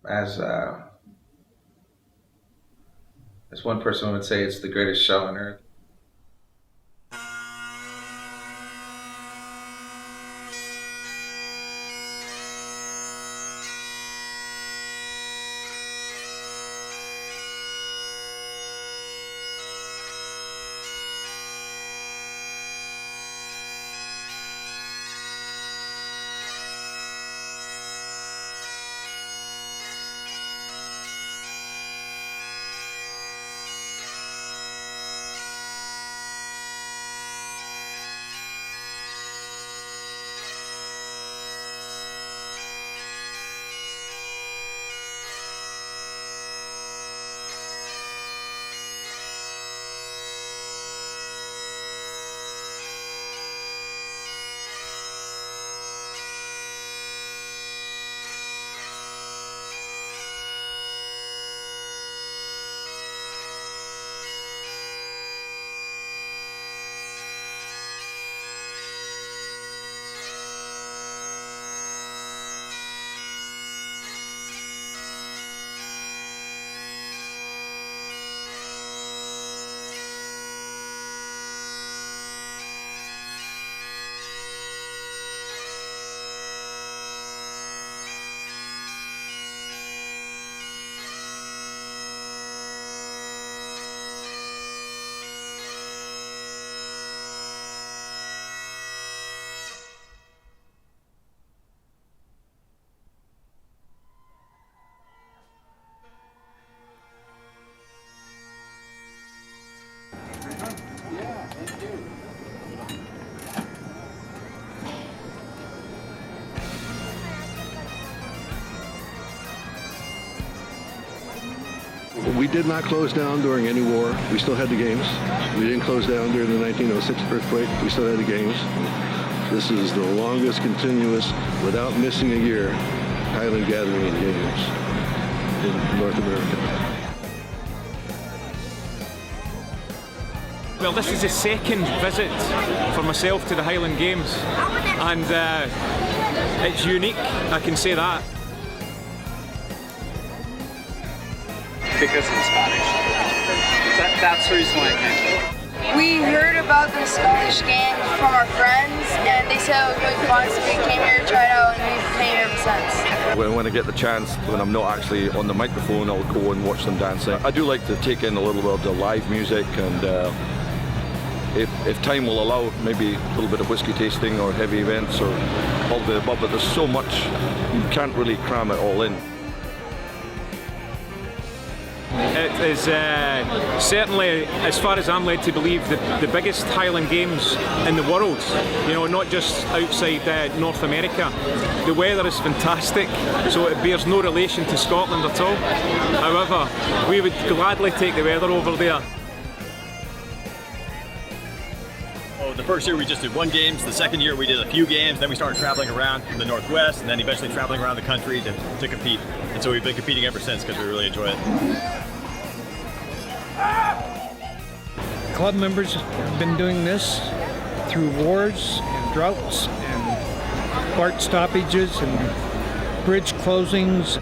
As as one person would say, it's the greatest show on earth. We did not close down during any war. We still had the games. We didn't close down during the 1906 earthquake. We still had the games. This is the longest continuous, without missing a year, Highland Gathering Games in North America. Well, this is the second visit for myself to the Highland Games, and it's unique, I can say that. Because I'm Scottish. That's the reason why I came. We heard about the Scottish Games from our friends, and they said it was really fun, so we came here to try it out, and we've came ever since. When I get the chance, when I'm not actually on the microphone, I'll go and watch them dancing. I do like to take in a little bit of the live music, and if time will allow, maybe a little bit of whiskey tasting or heavy events or all the above, but there's so much, you can't really cram it all in. It is certainly, as far as I'm led to believe, the biggest Highland Games in the world. You know, not just outside North America. The weather is fantastic, so it bears no relation to Scotland at all. However, we would gladly take the weather over there. The first year we just did one games, the second year we did a few games, then we started traveling around the Northwest, and then eventually traveling around the country to compete. And so we've been competing ever since because we really enjoy it. Club members have been doing this through wars and droughts and BART stoppages and bridge closings.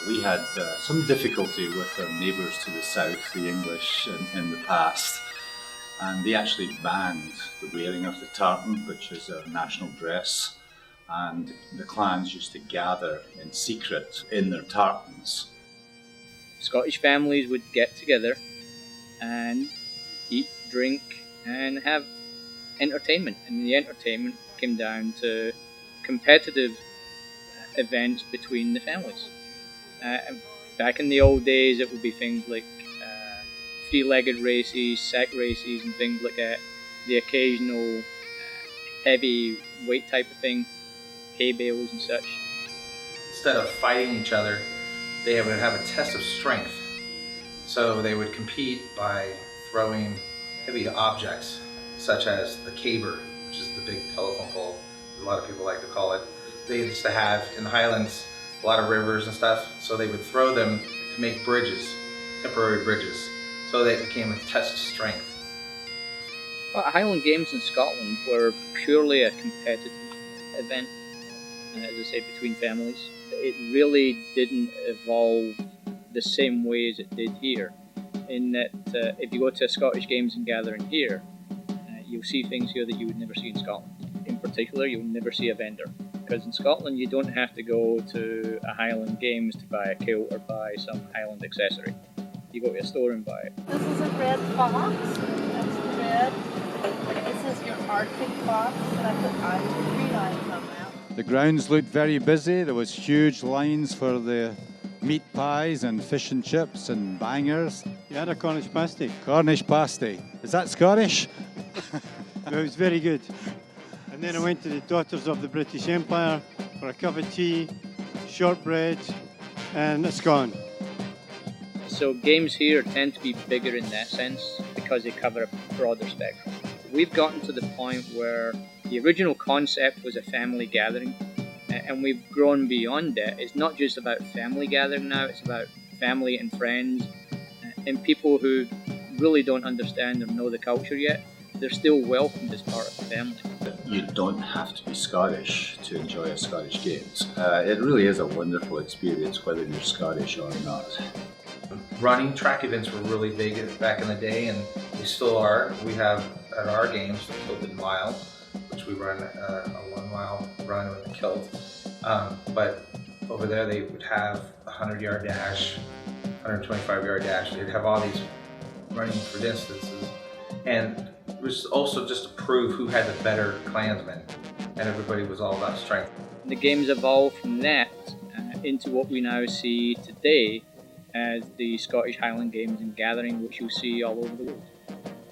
We had some difficulty with our neighbours to the south, the English, in the past, and they actually banned the wearing of the tartan, which is our national dress, and the clans used to gather in secret in their tartans. Scottish families would get together and eat, drink, and have entertainment, and the entertainment came down to competitive events between the families. Back in the old days, it would be things like three-legged races, sack races, and things like that. The occasional heavy weight type of thing, hay bales and such. Instead of fighting each other, they would have a test of strength. So they would compete by throwing heavy objects, such as the caber, which is the big telephone pole, as a lot of people like to call it. They used to have, in the Highlands, a lot of rivers and stuff, so they would throw them to make bridges, temporary bridges, so they became a test of strength. Well, Highland Games in Scotland were purely a competitive event, as I say, between families. It really didn't evolve the same way as it did here, in that if you go to a Scottish Games and gathering here, you'll see things here that you would never see in Scotland. In particular, you'll never see a vendor, because in Scotland you don't have to go to a Highland Games to buy a kilt or buy some Highland accessory. You go to a store and buy it. This is a red fox. That's the red. This is your Arctic fox, and I put on green eyes on that. The grounds looked very busy. There was huge lines for the meat pies and fish and chips and bangers. You had a Cornish pasty. Cornish pasty. Is that Scottish? It was very good. And then I went to the Daughters of the British Empire for a cup of tea, shortbread, and a scone. So games here tend to be bigger in that sense because they cover a broader spectrum. We've gotten to the point where the original concept was a family gathering, and we've grown beyond that. It's not just about family gathering now, it's about family and friends and people who really don't understand or know the culture yet. They're still welcomed as part of the family. You don't have to be Scottish to enjoy a Scottish Games. It really is a wonderful experience whether you're Scottish or not. Running track events were really big back in the day, and they still are. We have at our games the Kilted Mile, which we run a 1 mile run with a kilt. But over there they would have a 100-yard dash, 125-yard dash. They'd have all these running for distances. And it was also just to prove who had the better clansmen, and everybody was all about strength. The games evolved from that into what we now see today as the Scottish Highland Games and Gathering, which you'll see all over the world.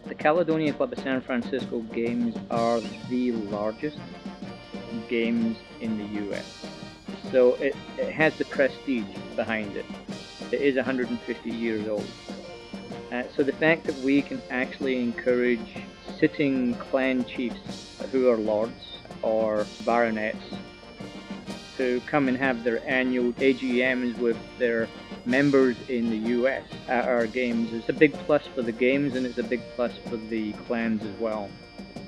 The Caledonian Club of San Francisco Games are the largest games in the US. So it has the prestige behind it. It is 150 years old. So the fact that we can actually encourage sitting clan chiefs who are lords or baronets to come and have their annual AGMs with their members in the US at our games is a big plus for the games, and it's a big plus for the clans as well.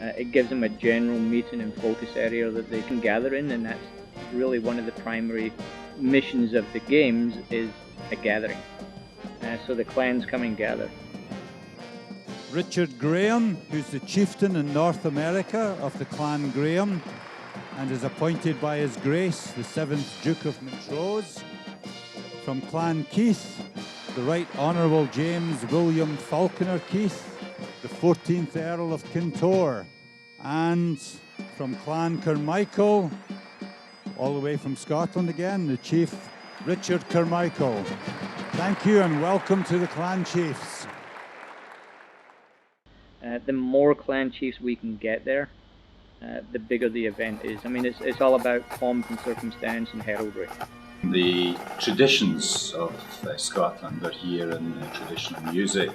It gives them a general meeting and focus area that they can gather in, and that's really one of the primary missions of the games, is a gathering. So the clans come and gather. Richard Graham, who's the chieftain in North America of the Clan Graham, and is appointed by His Grace, the 7th Duke of Montrose. From Clan Keith, the Right Honourable James William Falconer Keith, the 14th Earl of Kintore. And from Clan Carmichael, all the way from Scotland again, the Chief Richard Carmichael. Thank you and welcome to the Clan Chiefs. The more clan chiefs we can get there, the bigger the event is. I mean, it's all about pomp and circumstance and heraldry. The traditions of Scotland are here in the traditional music.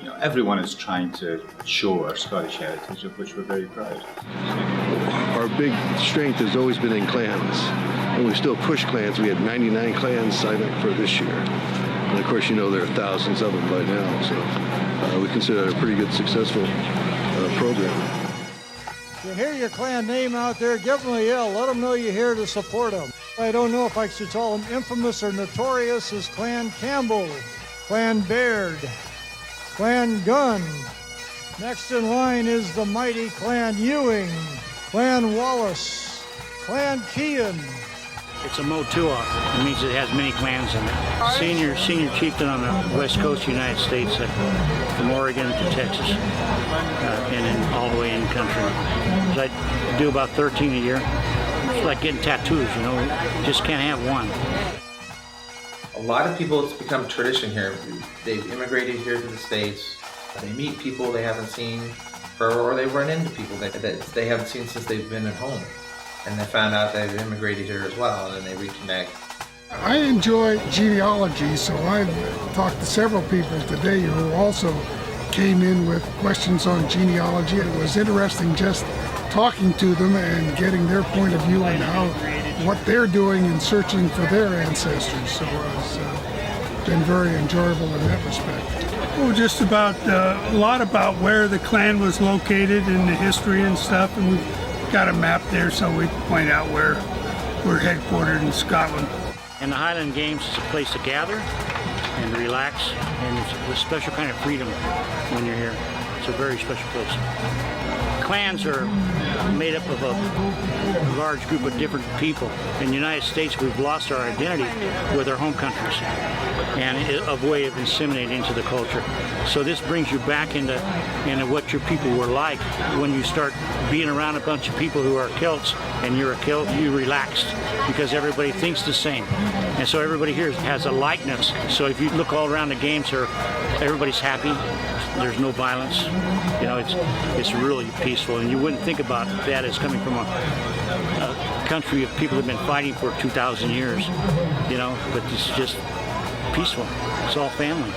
You know, everyone is trying to show our Scottish heritage, of which we're very proud. Our big strength has always been in clans, and we still push clans. We had 99 clans sign up for this year. And of course, you know, there are thousands of them by now, so we consider it a pretty good, successful program. If you hear your clan name out there, give them a yell. Let them know you're here to support them. I don't know if I should call them infamous or notorious as Clan Campbell, Clan Baird, Clan Gunn. Next in line is the mighty Clan Ewing, Clan Wallace, Clan Kean. It's a Motuok. It means it has many clans in it. Senior chieftain on the west coast of the United States, from Oregon to Texas, and then all the way in the country. So I do about 13 a year. It's like getting tattoos, you know, just can't have one. A lot of people, it's become tradition here. They've immigrated here to the States. They meet people they haven't seen forever, or they run into people that they haven't seen since they've been at home. And they found out they've immigrated here as well, and then they reconnect. I enjoy genealogy, so I've talked to several people today who also came in with questions on genealogy. It was interesting just talking to them and getting their point of view and what they're doing in searching for their ancestors. So it's been very enjoyable in that respect. Oh, just about a lot about where the clan was located and the history and stuff, and we've got a map there so we can point out where we're headquartered in Scotland. And the Highland Games is a place to gather and relax, and it's a special kind of freedom when you're here. It's a very special place. Clans are made up of a large group of different people. In the United States, we've lost our identity with our home countries and a way of assimilating into the culture. So this brings you back into what your people were like when you start being around a bunch of people who are Celts, and you're a Celt, you relaxed because everybody thinks the same. And so everybody here has a likeness. So if you look all around the games here, everybody's happy. There's no violence. You know, it's really peaceful, and you wouldn't think about that as coming from a country of people that have been fighting for 2,000 years, you know, but it's just peaceful. It's all family.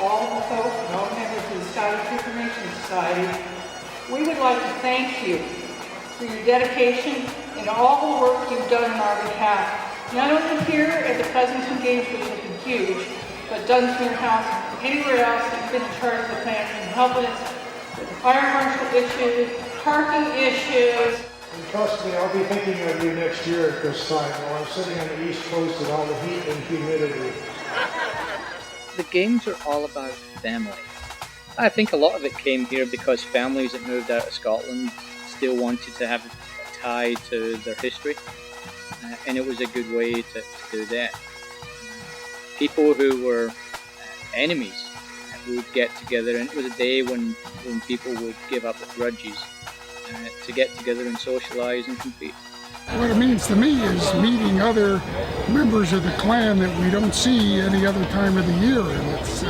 All the folks and all members of the Scottish Information Society, we would like to thank you for your dedication and all the work you've done on our behalf, not only here at the Pleasanton Games, which have been huge, but Dunsmuir House and anywhere else that you've been in charge of the plant and helping us with the fire marshal issues, parking issues. And trust me, I'll be thinking of you next year at this time while I'm sitting on the East Coast with all the heat and humidity. The games are all about family. I think a lot of it came here because families that moved out of Scotland still wanted to have a tie to their history, and it was a good way to do that. People who were enemies would get together, and it was a day when people would give up their grudges to get together and socialise and compete. What it means to me is meeting other members of the clan that we don't see any other time of the year, and it's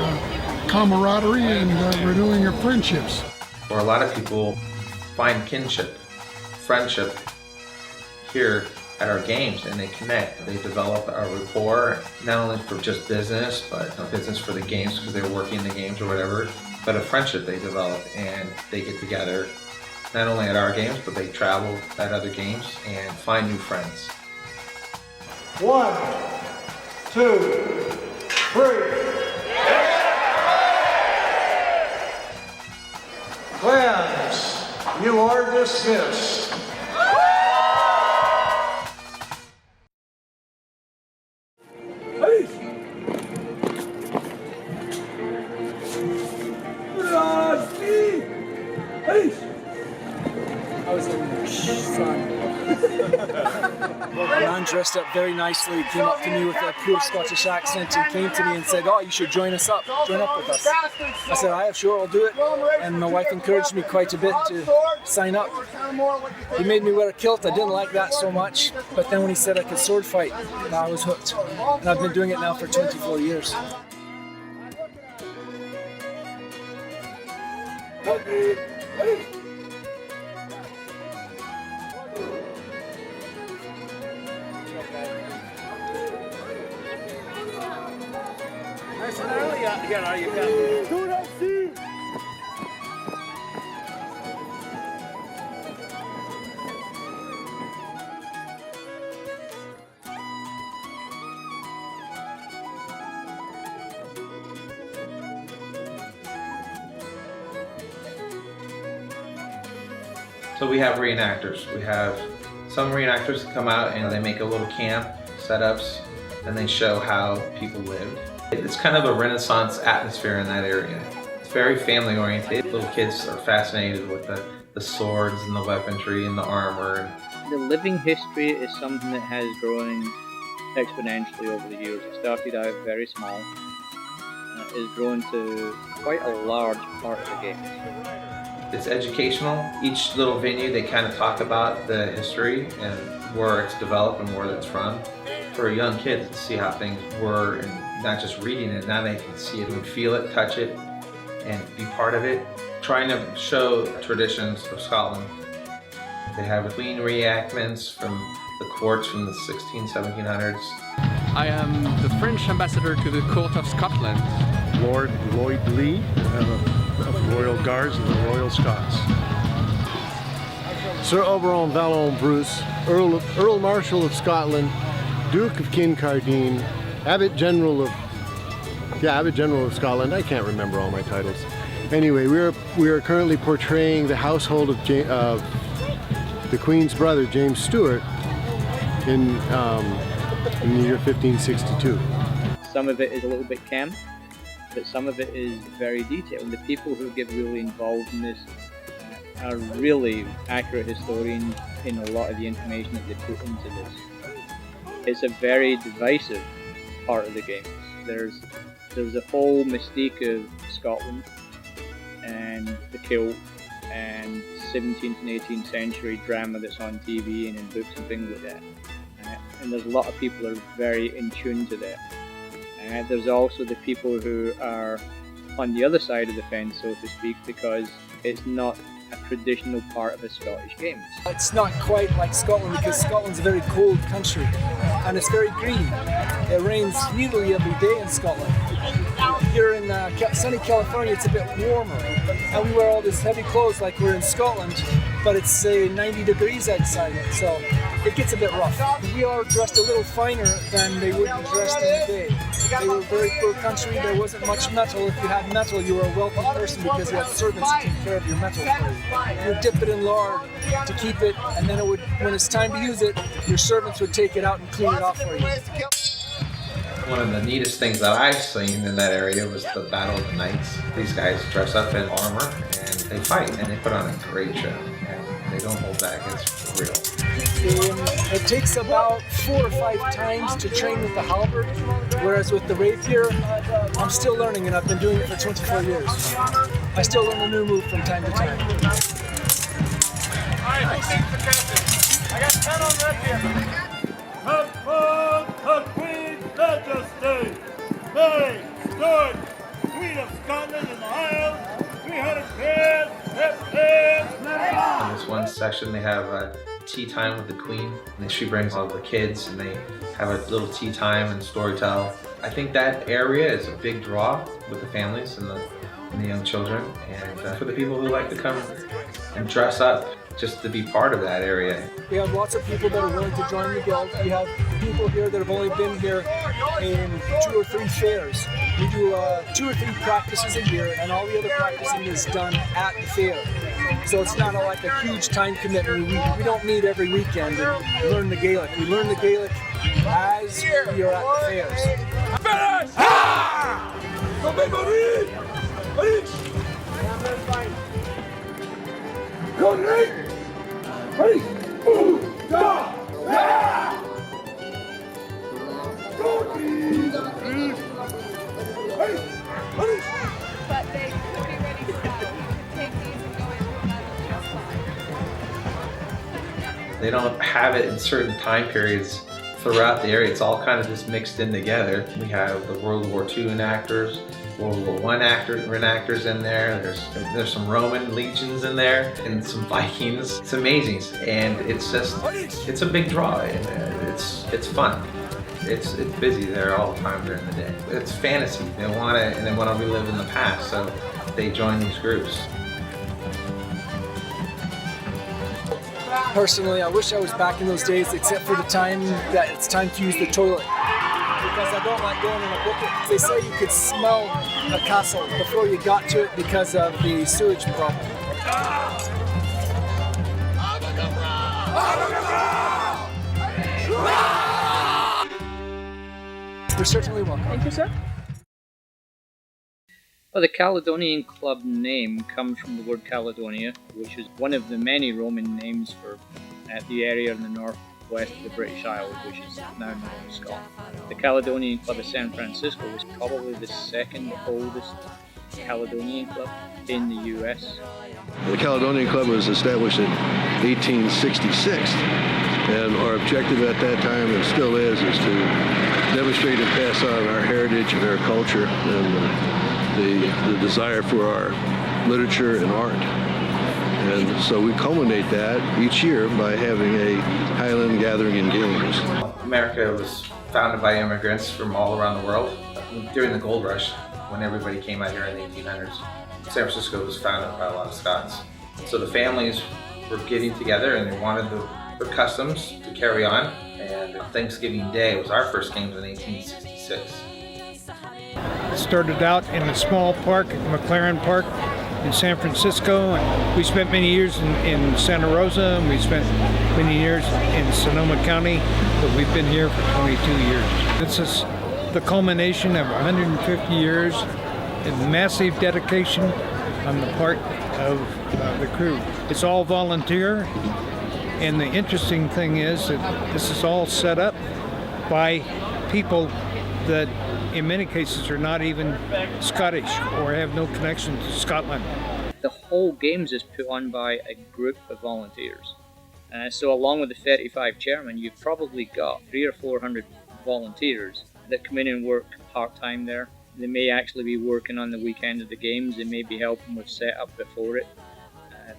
camaraderie and renewing of friendships. Where a lot of people find kinship, friendship here at our games, and they connect. They develop a rapport, not only for just business, but a business for the games because they're working the games or whatever, but a friendship they develop, and they get together not only at our games, but they travel at other games and find new friends. 1, 2, 3. Clans, you are dismissed. I was in the sun. A man dressed up very nicely came up to me with a poor Scottish accent and came to me and said, "Oh, you should join up with us." I said, "Aye, sure, I'll do it." And my wife encouraged me quite a bit to sign up. He made me wear a kilt. I didn't like that so much, but then when he said I could sword fight, I was hooked. And I've been doing it now for 24 years. So we have reenactors. We have some reenactors that come out and they make a little camp setups and they show how people lived. It's kind of a Renaissance atmosphere in that area. It's very family oriented. Little kids are fascinated with the swords and the weaponry and the armor. The living history is something that has grown exponentially over the years. It started out very small, has grown to quite a large part of the game. It's educational. Each little venue, they kind of talk about the history and where it's developed and where it's from. For young kids to see how things were and not just reading it, now they can see it and feel it, touch it, and be part of it. Trying to show traditions of Scotland. They have Queen reenactments from the courts from the 1700s. I am the French ambassador to the court of Scotland. Lord Lloyd Lee of the Royal Guards of the Royal Scots. Sir Oberon Vallon Bruce, Earl Marshal of Scotland, Duke of Kincardine, Abbot General of Scotland. I can't remember all my titles. Anyway, we are currently portraying the household of the Queen's brother, James Stuart, in the year 1562. Some of it is a little bit camp, but some of it is very detailed. The people who get really involved in this are really accurate historians in a lot of the information that they put into this. It's a very divisive part of the game. There's a whole mystique of Scotland and the kilt and 17th and 18th century drama that's on TV and in books and things like that. And there's a lot of people who are very in tune to that. And there's also the people who are on the other side of the fence, so to speak, because it's not a traditional part of a Scottish game. It's not quite like Scotland because Scotland's a very cold country and it's very green. It rains nearly every day in Scotland. Here in sunny California it's a bit warmer and we wear all this heavy clothes like we're in Scotland, but it's say 90 degrees outside, so it gets a bit rough. We are dressed a little finer than they would be dressed in the day. They were a very poor country, there wasn't much metal. If you had metal you were a wealthy person because you had servants to take care of your metal for you. You would dip it in lard to keep it, and then when it's time to use it, your servants would take it out and clean it off for you. One of the neatest things that I've seen in that area was the Battle of the Knights. These guys dress up in armor and they fight and they put on a great show. And they don't hold back, it's real. It takes about 4 or 5 times to train with the halberd, whereas with the rapier, I'm still learning and I've been doing it for 24 years. I still learn a new move from time to time. I got 10 on rapier. Her Queen's Majesty, Mary Stuart, Queen of Scotland and the Highlands, 300 pairs, In this one session, they have tea time with the Queen. And she brings all the kids and they have a little tea time and story tell. I think that area is a big draw with the families and the young children, and for the people who like to come and dress up just to be part of that area. We have lots of people that are willing to join the guild. We have people here that have only been here in 2 or 3 fairs. We do 2 or 3 practices a year, and all the other practicing is done at the fair. So it's not like a huge time commitment. We don't meet every weekend and learn the Gaelic. We learn the Gaelic as we are at the fairs. Finish! Ah! But they could be ready to take these and go into battle. They don't have it in certain time periods throughout the area. It's all kind of just mixed in together. We have the World War II enactors, World War I reenactors in there. There's some Roman legions in there and some Vikings. It's amazing, and it's a big draw, and it's fun. It's busy there all the time during the day. It's fantasy. They want to relive in the past, so they join these groups. Personally, I wish I was back in those days, except for the time that it's time to use the toilet. Because I don't like going in a bucket. They say you could smell a castle before you got to it because of the sewage problem. You're certainly welcome. Thank you, sir. Well, the Caledonian club name comes from the word Caledonia, which is one of the many Roman names for the area in the northwest of the British Isles, which is now known as Scotland. The Caledonian Club of San Francisco was probably the second oldest Caledonian club. in the US. The Caledonian Club was established in 1866, and our objective at that time, and still is to demonstrate and pass on our heritage and our culture and the desire for our literature and art. And so we culminate that each year by having a Highland Gathering and Games. America was founded by immigrants from all around the world. During the gold rush, when everybody came out here in the 1800s, San Francisco was founded by a lot of Scots. So the families were getting together and they wanted their customs to carry on. And Thanksgiving Day was our first games in 1866. It started out in a small park, McLaren Park in San Francisco. And we spent many years in Santa Rosa, and we spent many years in Sonoma County, but we've been here for 22 years. This is the culmination of 150 years and massive dedication on the part of the crew. It's all volunteer, and the interesting thing is that this is all set up by people that in many cases are not even Scottish or have no connection to Scotland. The whole games is put on by a group of volunteers. So along with the 35 chairmen, you've probably got 300 or 400 volunteers that come in and work part-time there. They may actually be working on the weekend of the games, they may be helping with setup before it.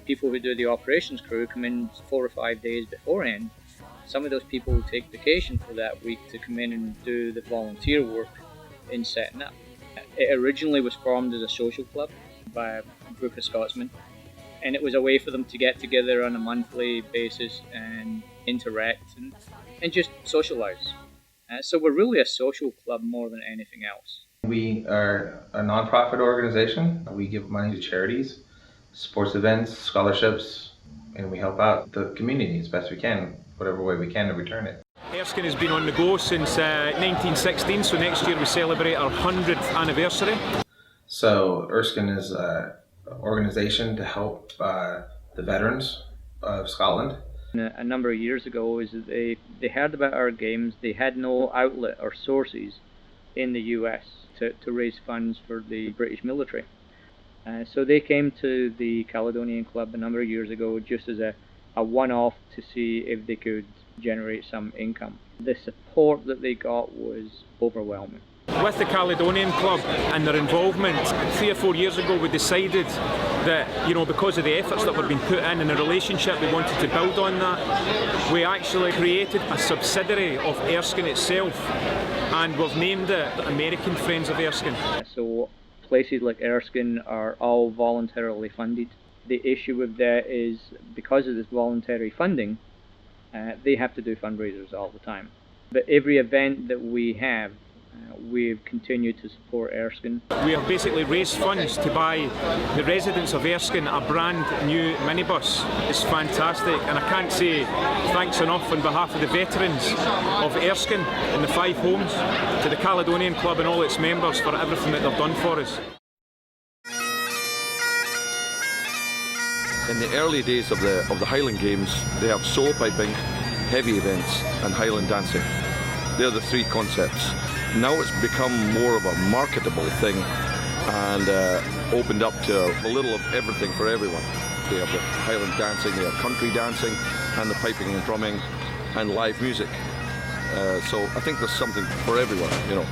People who do the operations crew come in 4 or 5 days beforehand. Some of those people will take vacation for that week to come in and do the volunteer work in setting up. It originally was formed as a social club by a group of Scotsmen, and it was a way for them to get together on a monthly basis and interact and just socialise. So we're really a social club more than anything else. We are a non-profit organization. We give money to charities, sports events, scholarships, and we help out the community as best we can, whatever way we can to return it. Erskine has been on the go since 1916, so next year we celebrate our 100th anniversary. So Erskine is an organization to help the veterans of Scotland. A number of years ago, is that they heard about our games. They had no outlet or sources in the US to raise funds for the British military. So they came to the Caledonian Club a number of years ago just as a one-off to see if they could generate some income. The support that they got was overwhelming. With the Caledonian Club and their involvement, 3 or 4 years ago we decided that, you know, because of the efforts that were being put in and the relationship, we wanted to build on that. We actually created a subsidiary of Erskine itself, and we've named it American Friends of Erskine. So places like Erskine are all voluntarily funded. The issue with that is because of this voluntary funding, they have to do fundraisers all the time. But every event that we have, we've continued to support Erskine. We have basically raised funds to buy the residents of Erskine a brand new minibus. It's fantastic, and I can't say thanks enough on behalf of the veterans of Erskine and the 5 homes, to the Caledonian Club and all its members for everything that they've done for us. In the early days of the Highland Games, they have solo piping, heavy events and Highland dancing. They're the 3 concepts. Now it's become more of a marketable thing and opened up to a little of everything for everyone. They have the Highland dancing, they have country dancing, and the piping and drumming and live music. So I think there's something for everyone, you know.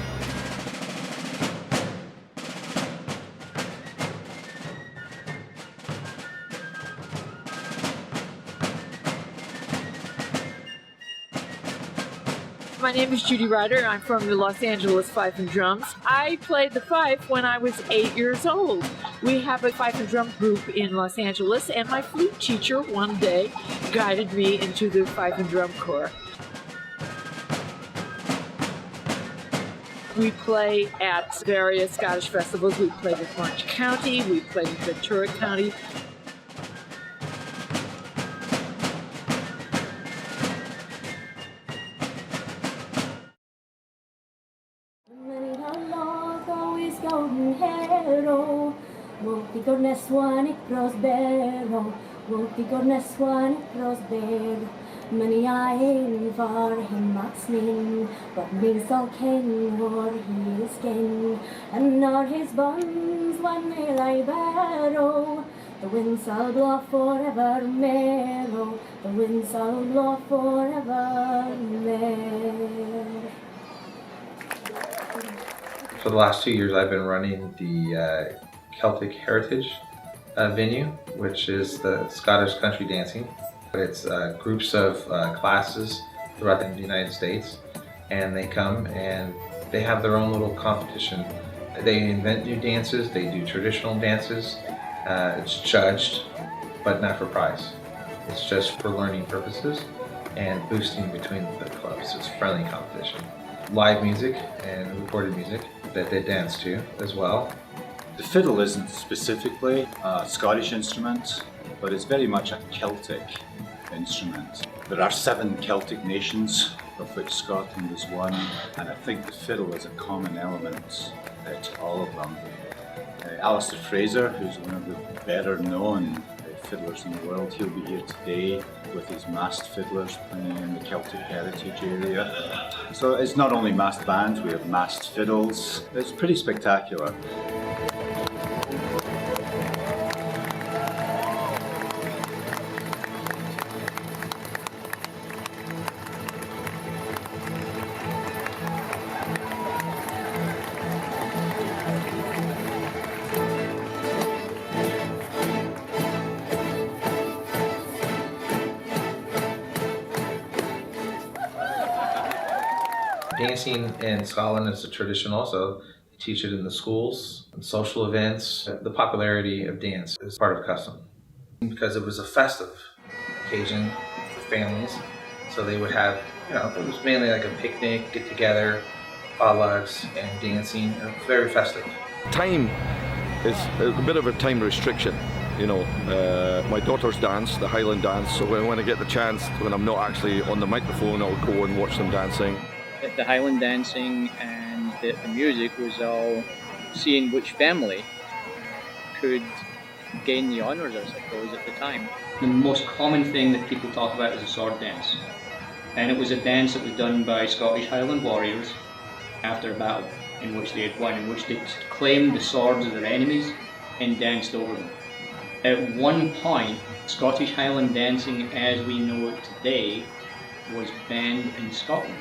My name is Judy Ryder. I'm from the Los Angeles Fife and Drums. I played the fife when I was 8 years old. We have a fife and drum group in Los Angeles, and my flute teacher one day guided me into the fife and drum corps. We play at various Scottish festivals. We played in Orange County, we played in Ventura County. Many I aim for him that's mean, but me's all king or he is king, and nor his bonds when they lie barrow. The wind shall blow forevermore, the wind shall blow forevermore. For the last 2 years, I've been running the Celtic Heritage venue, which is the Scottish country dancing. It's groups of classes throughout the United States, and they come and they have their own little competition. They invent new dances, they do traditional dances. It's judged, but not for prize. It's just for learning purposes and boosting between the clubs. It's friendly competition. Live music and recorded music that they dance to as well. The fiddle isn't specifically a Scottish instrument, but it's very much a Celtic instrument. There are 7 Celtic nations, of which Scotland is one, and I think the fiddle is a common element to all of them. Alistair Fraser, who's one of the better known fiddlers in the world, he'll be here today with his massed fiddlers playing in the Celtic Heritage area. So it's not only massed bands, we have massed fiddles. It's pretty spectacular. Dancing in Scotland is a tradition also. They teach it in the schools, and social events. The popularity of dance is part of custom. Because it was a festive occasion for families, so they would have, it was mainly like a picnic, get together, potlucks, and dancing. It was very festive. Time is a bit of a time restriction. My daughters dance, the Highland dance, so when I get the chance, when I'm not actually on the microphone, I'll go and watch them dancing. The Highland dancing and the music was all seeing which family could gain the honours, I suppose, at the time. The most common thing that people talk about is a sword dance. And it was a dance that was done by Scottish Highland warriors after a battle in which they had won, in which they claimed the swords of their enemies and danced over them. At one point, Scottish Highland dancing as we know it today was banned in Scotland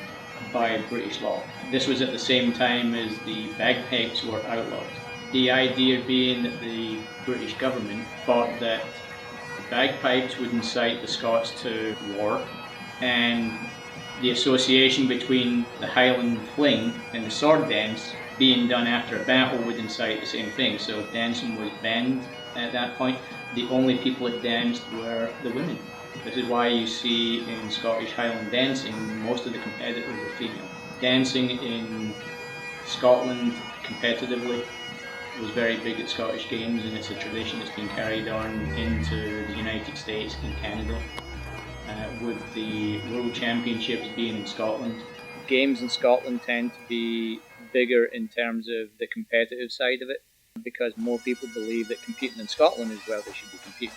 by British law. This was at the same time as the bagpipes were outlawed. The idea being that the British government thought that the bagpipes would incite the Scots to war, and the association between the Highland fling and the sword dance being done after a battle would incite the same thing. So dancing was banned at that point. The only people that danced were the women. This is why you see in Scottish Highland dancing, most of the competitors are female. Dancing in Scotland competitively was very big at Scottish Games, and it's a tradition that's been carried on into the United States and Canada, with the World Championships being in Scotland. Games in Scotland tend to be bigger in terms of the competitive side of it, because more people believe that competing in Scotland is where they should be competing.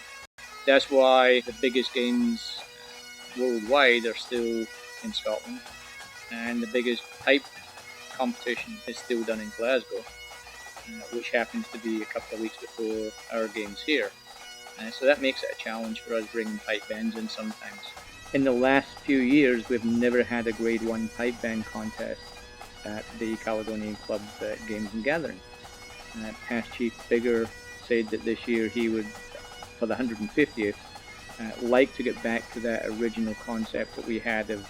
That's why the biggest games worldwide are still in Scotland, and the biggest pipe competition is still done in Glasgow, which happens to be a couple of weeks before our games here. So that makes it a challenge for us bringing pipe bands in sometimes. In the last few years, we've never had a Grade 1 pipe band contest at the Caledonian Club Games and Gathering. Past Chief Bigger said that this year he would, for the 150th, like to get back to that original concept that we had of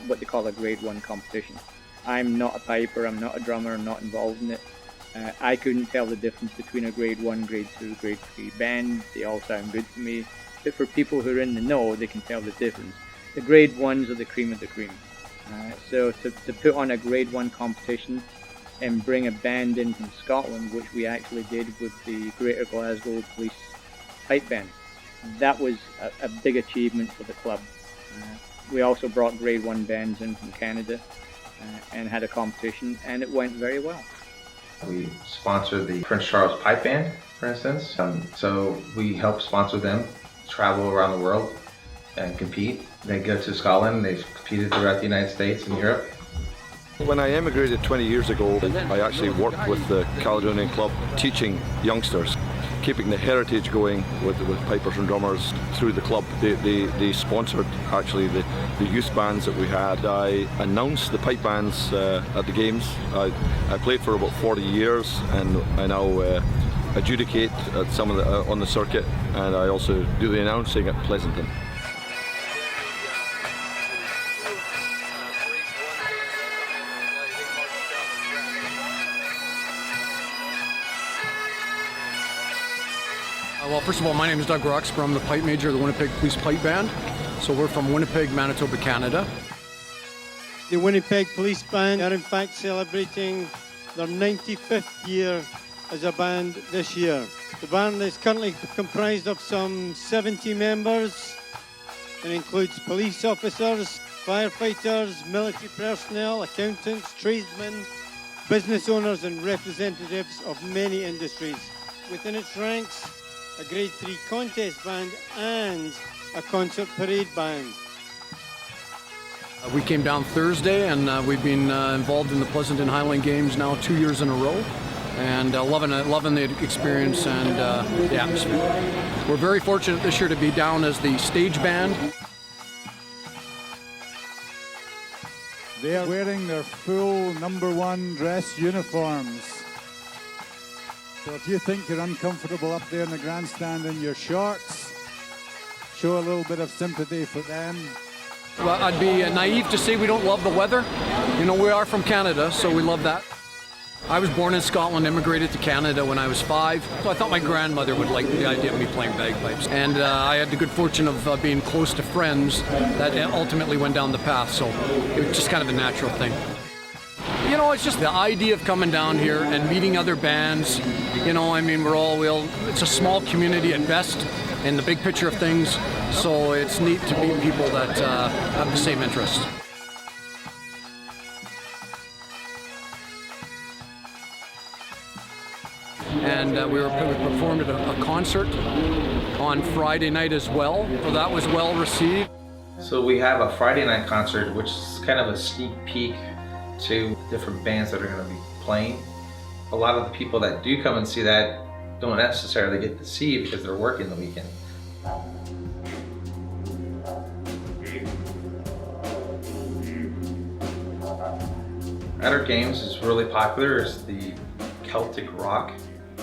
what they call a Grade 1 competition. I'm not a piper, I'm not a drummer, I'm not involved in it. I couldn't tell the difference between a Grade 1, Grade 2, Grade 3 band. They all sound good to me. But for people who are in the know, they can tell the difference. The Grade 1s are the cream of the cream. So to put on a Grade 1 competition and bring a band in from Scotland, which we actually did with the Greater Glasgow Police Pipe Band, that was a big achievement for the club. We also brought Grade 1 bands in from Canada and had a competition, and it went very well. We sponsor the Prince Charles Pipe Band, for instance. So we help sponsor them travel around the world and compete. They go to Scotland, they've competed throughout the United States and Europe. When I emigrated 20 years ago, I actually worked with the Caledonian Club teaching youngsters, keeping the heritage going with pipers and drummers through the club. They sponsored actually the youth bands that we had. I announced the pipe bands at the games. I played for about 40 years, and I now adjudicate at some of the on the circuit, and I also do the announcing at Pleasanton. Well, first of all, my name is Doug Roxburgh. I'm the pipe major of the Winnipeg Police Pipe Band. So we're from Winnipeg, Manitoba, Canada. The Winnipeg Police Band are in fact celebrating their 95th year as a band this year. The band is currently comprised of some 70 members and includes police officers, firefighters, military personnel, accountants, tradesmen, business owners and representatives of many industries. Within its ranks, a Grade 3 contest band and a concert parade band. We came down Thursday, and we've been involved in the Pleasanton Highland Games now 2 years in a row, and loving the experience and the atmosphere. We're very fortunate this year to be down as the stage band. They are wearing their full #1 dress uniforms. So if you think you're uncomfortable up there in the grandstand in your shorts, show a little bit of sympathy for them. Well, I'd be naive to say we don't love the weather. You know, we are from Canada, so we love that. I was born in Scotland, immigrated to Canada when I was 5, so I thought my grandmother would like the idea of me playing bagpipes. And I had the good fortune of being close to friends that ultimately went down the path, so it was just kind of a natural thing. You know, it's just the idea of coming down here and meeting other bands. You know, I mean, it's a small community at best in the big picture of things, so it's neat to meet people that have the same interests. And we performed at a concert on Friday night as well, so that was well received. So we have a Friday night concert, which is kind of a sneak peek to different bands that are going to be playing. A lot of the people that do come and see that don't necessarily get to see because they're working the weekend. At our games is really popular is the Celtic rock.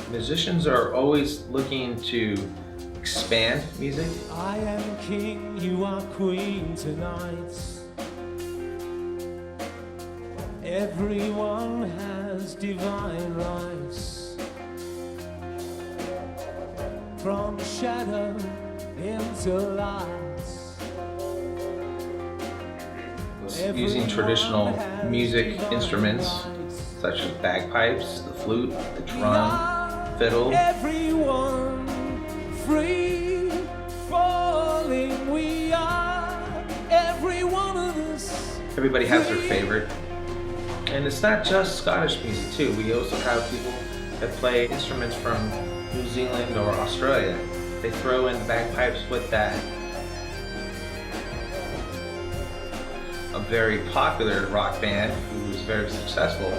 Musicians are always looking to expand music. I am king, you are queen tonight. Everyone has divine rights. From shadow into light. Using traditional music instruments such as bagpipes, the flute, the drum, fiddle. Everyone free falling, we are, every one of us. Everybody has their favorite. And it's not just Scottish music too. We also have people that play instruments from New Zealand or Australia. They throw in bagpipes with that. A very popular rock band who was very successful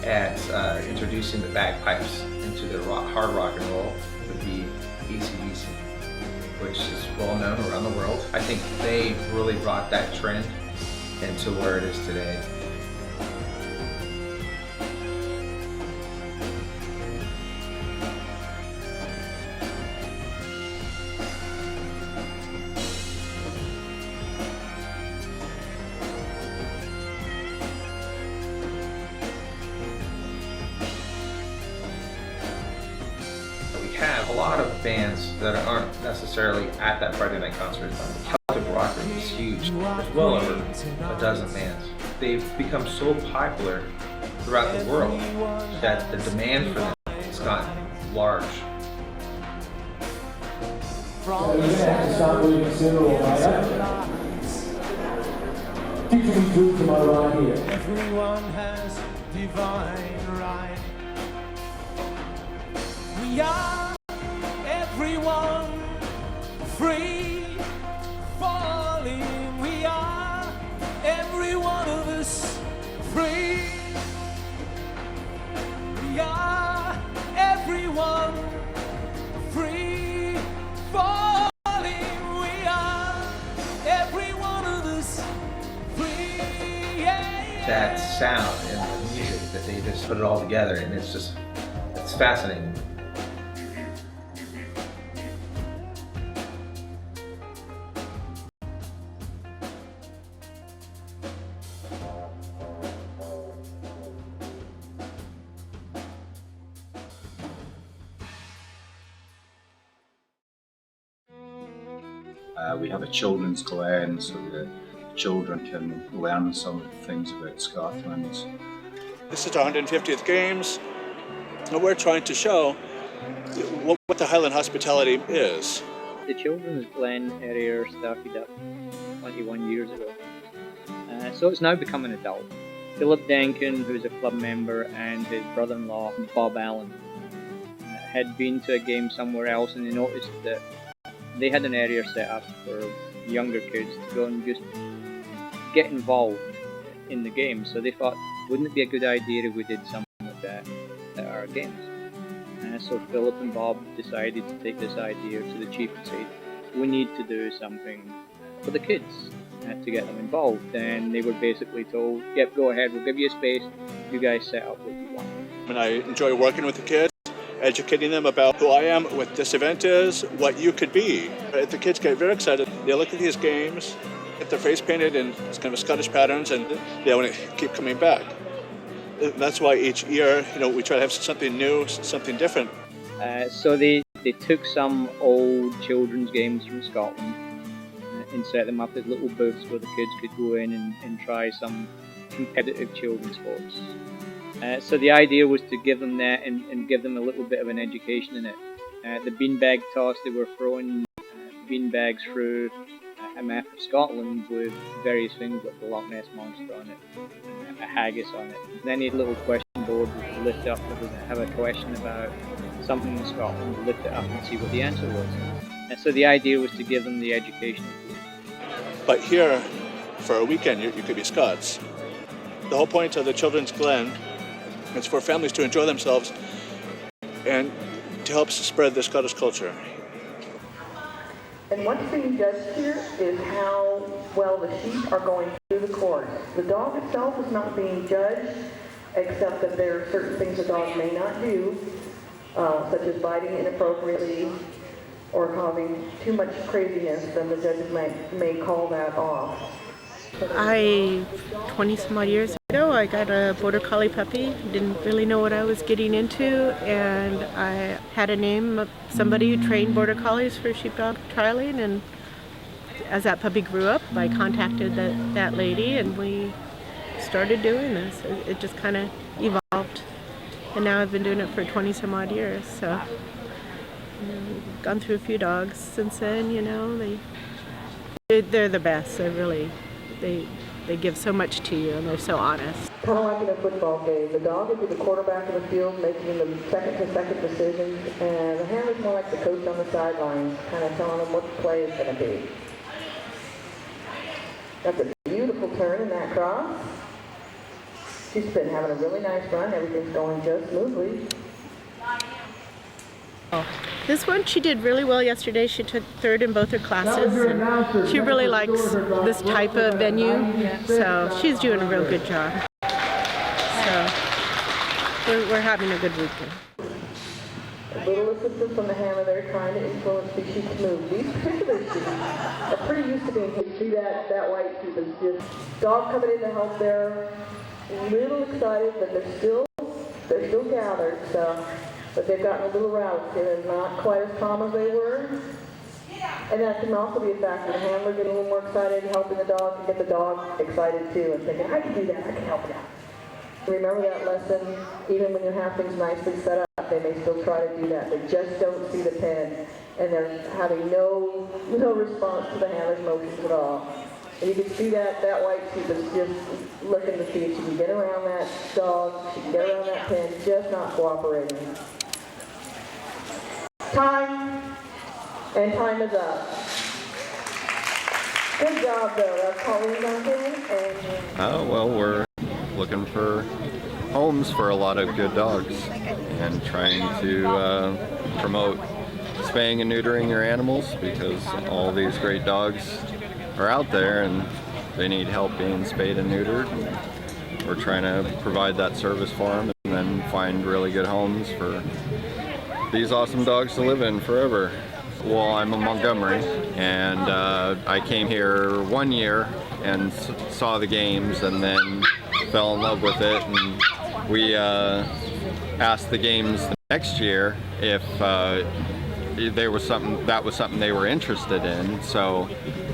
at introducing the bagpipes into the hard rock and roll would be AC/DC, which is well known around the world. I think they really brought that trend into where it is today. Have a lot of bands that aren't necessarily at that Friday night concert. The Celtic rock room is huge. There's well over a dozen bands. They've become so popular throughout the world that the demand for them has gotten large. Everyone has divine right. We are everyone free for that sound and the music that they just put it all together, and it's fascinating. We have a children's glen so that children can learn some of the things about Scotland. This is our 150th Games, and we're trying to show what the Highland hospitality is. The Children's Glen area started up 21 years ago, so it's now become an adult. Philip Denkin, who's a club member, and his brother-in-law, Bob Allen, had been to a game somewhere else, and they noticed that they had an area set up for younger kids to go and just get involved in the game. So they thought, wouldn't it be a good idea if we did something like that at our games? So Philip and Bob decided to take this idea to the chief and say, we need to do something for the kids to get them involved. And they were basically told, yep, go ahead, we'll give you a space, you guys set up what you want. And I enjoy working with the kids, educating them about who I am, what this event is, what you could be. The kids get very excited. They look at these games, get their face painted in kind of Scottish patterns, and they want to keep coming back. That's why each year, we try to have something new, something different. So they took some old children's games from Scotland and set them up as little booths where the kids could go in and try some competitive children's sports. So the idea was to give them that and give them a little bit of an education in it. The beanbag toss, they were throwing beanbags through a map of Scotland with various things like the Loch Ness Monster on it, a haggis on it. And any little question board would lift up, if they have a question about something in Scotland, would lift it up and see what the answer was. And so the idea was to give them the educational tool. But here, for a weekend, you could be Scots. The whole point of the Children's Glen is for families to enjoy themselves and to help spread the Scottish culture. And what's being judged here is how well the sheep are going through the course. The dog itself is not being judged, except that there are certain things the dog may not do, such as biting inappropriately or causing too much craziness, then the judges may call that off. 20 some odd years ago, I got a border collie puppy. Didn't really know what I was getting into, and I had a name of somebody who trained border collies for sheepdog trialing, and as that puppy grew up, I contacted that lady, and we started doing this. It just kind of evolved, and now I've been doing it for 20 some odd years, so gone through a few dogs since then. They're the best. They give so much to you, and they're so honest. Kind of like in a football game, the dog would be the quarterback of the field, making the second-to-second decisions, and the handler's more like the coach on the sidelines, kind of telling them what the play is going to be. That's a beautiful turn in that cross. She's been having a really nice run. Everything's going just smoothly. This one, she did really well yesterday. She took third in both her classes. And she really likes this type of venue, so she's doing a real good job. So we're having a good weekend. A little assistance from the hammer there, trying to influence the sheep to move. These particular sheep are pretty used to being hit. See that white sheep is just dog coming in to help there. A little excited, but they're still gathered. But they've gotten a little rowdy. They're not quite as calm as they were. And that can also be a factor. The handler getting a little more excited, helping the dog, and get the dog excited too, and thinking, I can do that, I can help you out. Remember that lesson, even when you have things nicely set up, they may still try to do that. They just don't see the pin, and they're having no response to the handler's motions at all. And you can see that white sheep is just looking to see if she can get around that dog, she can get around that pin, just not cooperating. Time, and time is up. Good job, though. That's Colleen Duncan. Well, we're looking for homes for a lot of good dogs and trying to promote spaying and neutering your animals, because all these great dogs are out there and they need help being spayed and neutered. we're trying to provide that service for them and then find really good homes for these awesome dogs to live in forever. Well, I'm in Montgomery, and I came here 1 year and saw the games and then fell in love with it, and we asked the games the next year if there was that was something they were interested in. So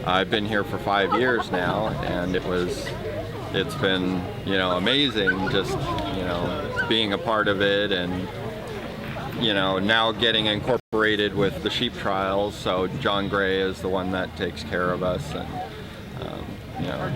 I've been here for 5 years now, and it's been, you know, amazing just, you know, being a part of it, and you know, now getting incorporated with the sheep trials. So John Gray is the one that takes care of us, and you know,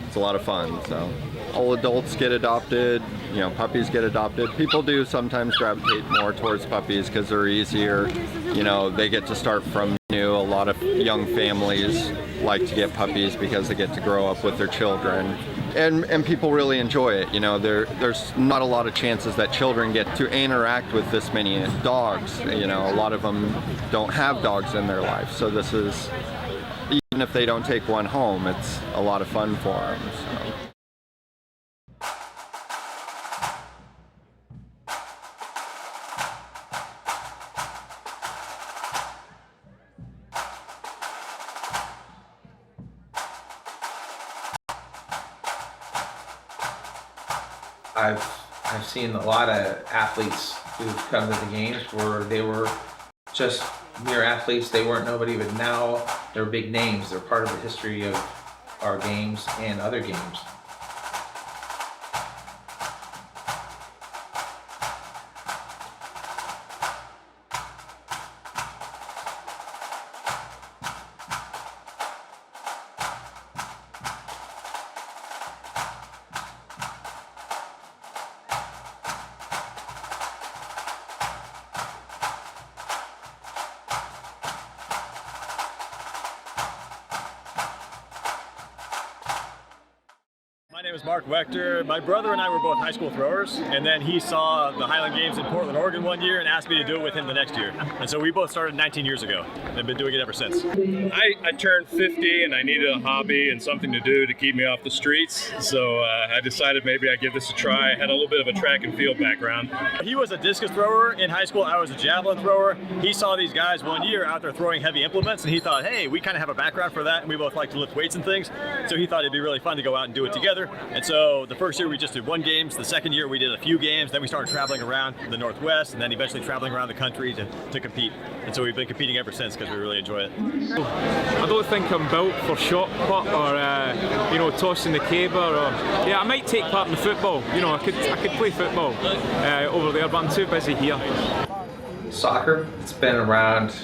it's a lot of fun. So all adults get adopted, you know, puppies get adopted. People do sometimes gravitate more towards puppies because they're easier. You know, they get to start from new. A lot of young families like to get puppies because they get to grow up with their children. And people really enjoy it. You know, there's not a lot of chances that children get to interact with this many dogs. You know, a lot of them don't have dogs in their life. So this is, even if they don't take one home, it's a lot of fun for them. So. I've seen a lot of athletes who've come to the games where they were just mere athletes. They weren't nobody, but now they're big names. They're part of the history of our games and other games. My name is Mark Wechter. My brother and I were both high school throwers, and then he saw the Highland Games in Portland, Oregon one year and asked me to do it with him the next year. And so we both started 19 years ago and have been doing it ever since. I turned 50 and I needed a hobby and something to do to keep me off the streets. So I decided maybe I'd give this a try. I had a little bit of a track and field background. He was a discus thrower in high school. I was a javelin thrower. He saw these guys one year out there throwing heavy implements, and he thought, hey, we kind of have a background for that, and we both like to lift weights and things. So he thought it'd be really fun to go out and do it together. And so the first year we just did one games. The second year we did a few games. Then we started traveling around the Northwest, and then eventually traveling around the country to compete. And so we've been competing ever since because we really enjoy it. I don't think I'm built for shot put or you know, tossing the caber, or I might take part in the football. You know, I could play football over there, but I'm too busy here. Soccer, it's been around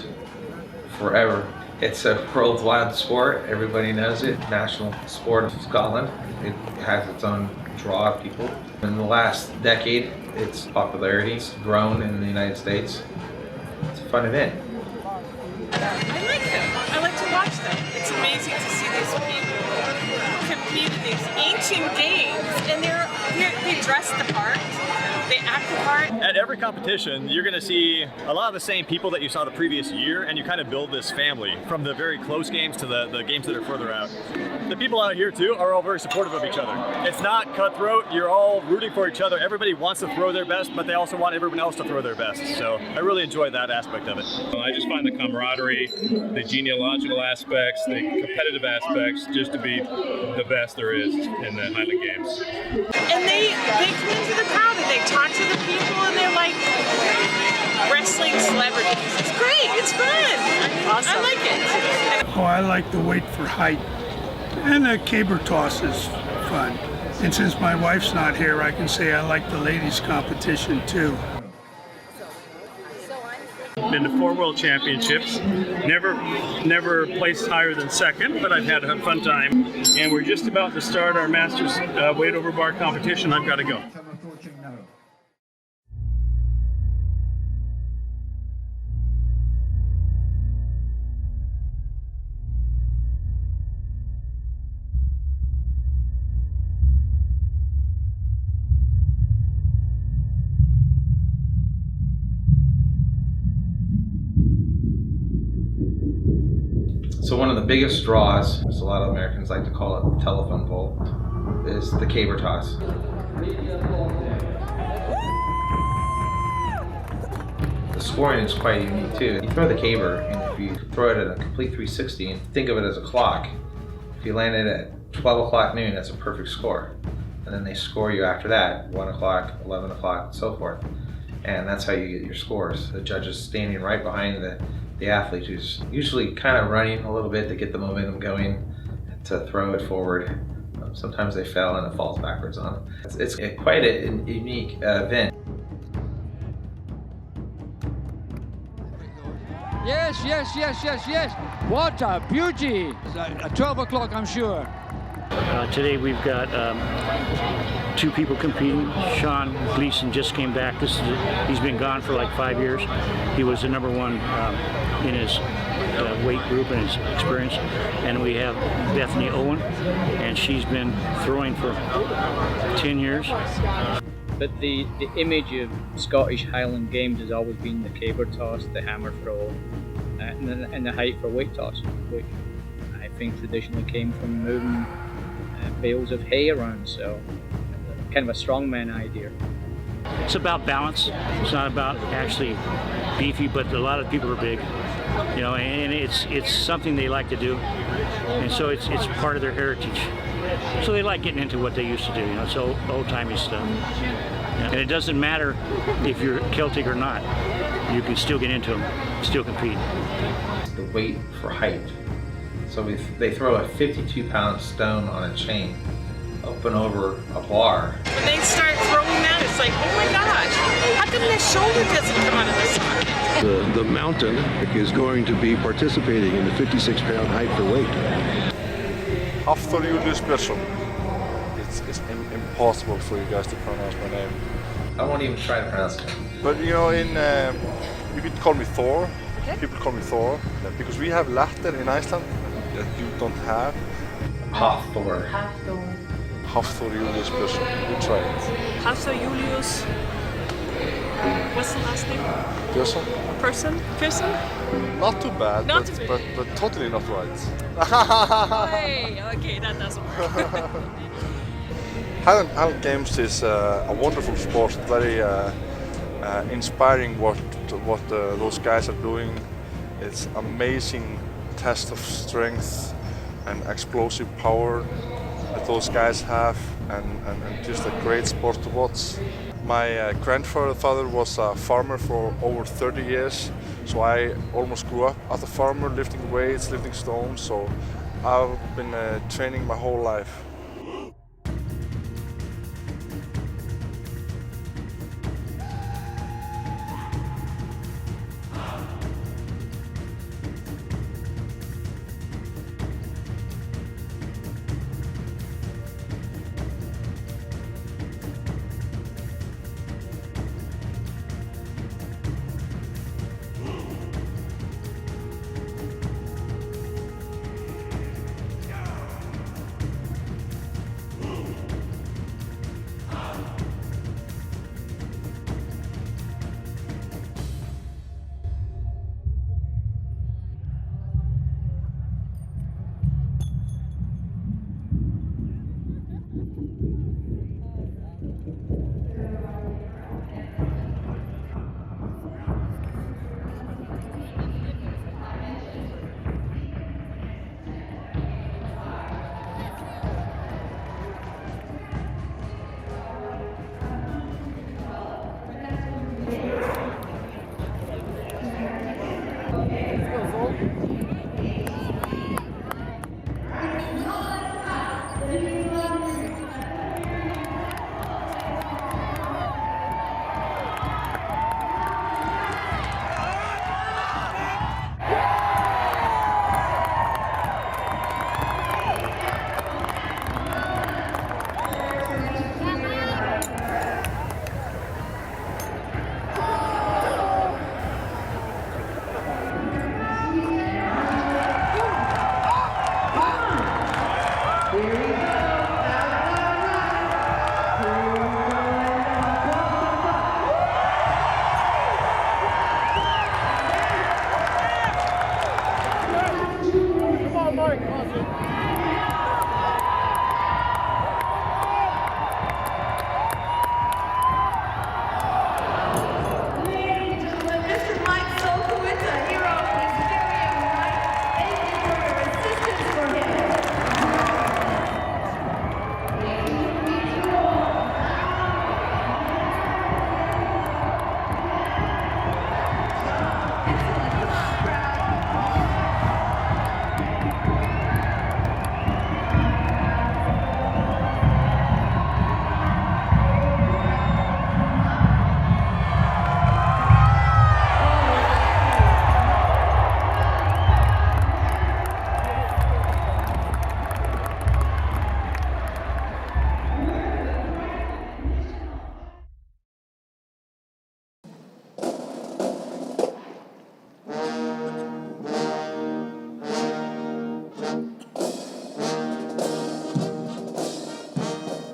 forever. It's a worldwide sport. Everybody knows it. National sport of Scotland. It has its own draw of people. In the last decade, its popularity's grown in the United States. It's a fun event. I like them. I like to watch them. It's amazing to see these people compete in these ancient games, and they dress the part. They act the part. At every competition, you're going to see a lot of the same people that you saw the previous year, and you kind of build this family from the very close games to the games that are further out. The people out here, too, are all very supportive of each other. It's not cutthroat. You're all rooting for each other. Everybody wants to throw their best, but they also want everyone else to throw their best. So I really enjoy that aspect of it. I just find the camaraderie, the genealogical aspects, the competitive aspects, just to be the best there is in the Highland Games. And they come into the crowd and they talk to the people, and they're like wrestling celebrities. It's great. It's fun. Awesome. I like it. Oh, I like the weight for height. And the caber toss is fun. And since my wife's not here, I can say I like the ladies' competition too. Been to 4 World Championships. Never placed higher than second, but I've had a fun time. And we're just about to start our Masters weight over bar competition. I've got to go. So one of the biggest draws, as a lot of Americans like to call it, the telephone pole. is the caber toss. The scoring is quite unique too. You throw the caber, and if you throw it at a complete 360 and think of it as a clock, if you land it at 12 o'clock noon, that's a perfect score. And then they score you after that, 1 o'clock, 11 o'clock, and so forth. And that's how you get your scores. The judge is standing right behind the athlete, who's usually kind of running a little bit to get the momentum going, to throw it forward. Sometimes they fail and it falls backwards on them. It's quite a unique event. Yes, yes, yes, yes, yes. What a beauty. At 12 o'clock, I'm sure. Today we've got 2 people competing. Sean Gleason just came back. He's been gone for like 5 years. He was the #1 in his weight group and his experience. And we have Bethany Owen, and she's been throwing for 10 years. But the image of Scottish Highland Games has always been the caber toss, the hammer throw, and the height for weight toss, which I think traditionally came from moving bales of hay around, so kind of a strongman idea. It's about balance. It's not about actually beefy, but a lot of people are big, you know, and it's something they like to do, and so it's part of their heritage. So they like getting into what they used to do, you know, it's old-timey stuff. And it doesn't matter if you're Celtic or not, you can still get into them, still compete. The weight for height. So they throw a 52-pound stone on a chain up and over a bar. When they start throwing that, it's like, oh my gosh, how come their shoulder doesn't come out of the socket? The mountain is going to be participating in the 56-pound height for weight. Hafthor Bjornsson. It's impossible for you guys to pronounce my name. I won't even try to pronounce it. But you know, you could call me Thor. Okay. People call me Thor because we have Latin in Iceland that you don't have. Hafthor. Hafthor Bjornsson. We try it. Hafthor Julius. What's the last name? Bjornsson. Person? Not too bad, Not but, too but totally not right. Hey, okay, that doesn't work. Highland Games is a wonderful sport, very inspiring what those guys are doing. It's amazing test of strength and explosive power that those guys have, and just a great sport to watch. My grandfather was a farmer for over 30 years, so I almost grew up as a farmer, lifting weights, lifting stones, so I've been training my whole life.